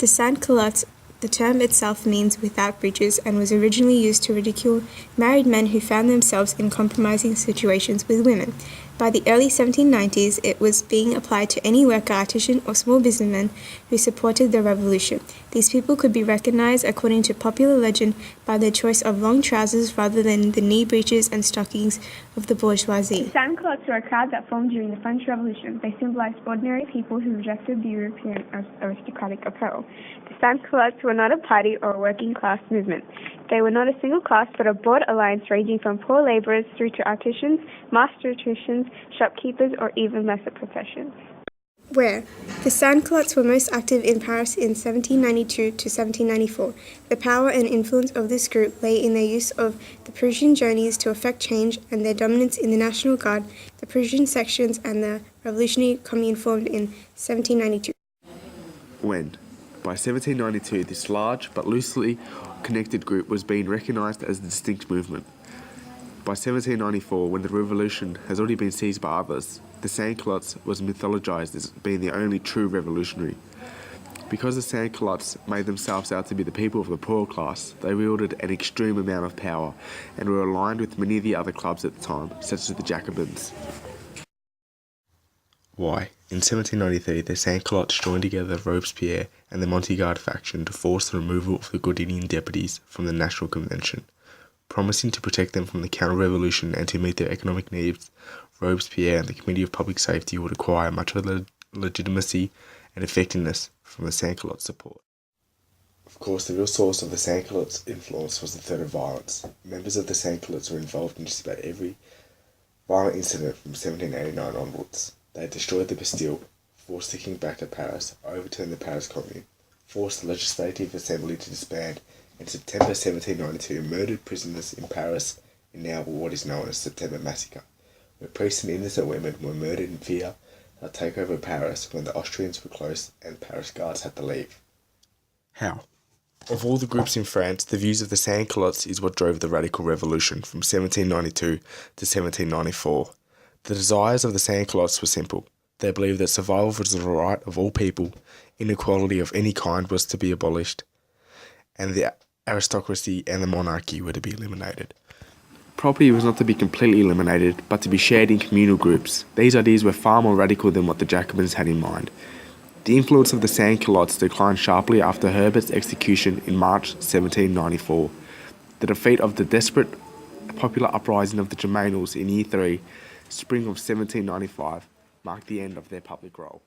The Sans-Culottes, the term itself means without breeches and was originally used to ridicule married men who found themselves in compromising situations with women. By the early 1790s, it was being applied to any worker, artisan, or small businessman who supported the revolution. These people could be recognized, according to popular legend, by their choice of long trousers rather than the knee breeches and stockings of the bourgeoisie. The Sans-Culottes were a crowd that formed during the French Revolution. They symbolized ordinary people who rejected the European aristocratic apparel. The Sans-Culottes were not a party or a working class movement. They were not a single class, but a broad alliance ranging from poor laborers through to artisans, mathematicians, shopkeepers, or even lesser professions. Where the Sans-Culottes were most active in Paris in 1792 to 1794. The power and influence of this group lay in their use of the Parisian journeys to effect change and their dominance in the National Guard, the Parisian sections, and the Revolutionary Commune formed in 1792. When, by 1792, this large but loosely connected group was being recognised as a distinct movement. By 1794, when the revolution has already been seized by others, the Sans-Culottes was mythologized as being the only true revolutionary. Because the Sans-Culottes made themselves out to be the people of the poor class, they wielded an extreme amount of power and were aligned with many of the other clubs at the time, such as the Jacobins. Why? In 1793, the Sans-Culottes joined together Robespierre and the Montagnard faction to force the removal of the Gordinian deputies from the National Convention. Promising to protect them from the counter-revolution and to meet their economic needs, Robespierre and the Committee of Public Safety would acquire much of the legitimacy and effectiveness from the Sans-Culottes' support. Of course, the real source of the Sans-Culottes' influence was the threat of violence. Members of the Sans-Culottes were involved in just about every violent incident from 1789 onwards. They had destroyed the Bastille, forced the king back to Paris, overturned the Paris Commune, forced the Legislative Assembly to disband, in September 1792, murdered prisoners in Paris in now what is known as September Massacre, where priests and innocent women were murdered in fear of a takeover of Paris when the Austrians were close and Paris guards had to leave. How? Of all the groups in France, the views of the Sans-Culottes is what drove the radical revolution from 1792 to 1794. The desires of the Sans-Culottes were simple. They believed that survival was the right of all people, inequality of any kind was to be abolished, and the aristocracy and the monarchy were to be eliminated. Property was not to be completely eliminated, but to be shared in communal groups. These ideas were far more radical than what the Jacobins had in mind. The influence of the Sans-Culottes declined sharply after Herbert's execution in March 1794. The defeat of the desperate popular uprising of the Germinals in Year 3, spring of 1795, marked the end of their public role.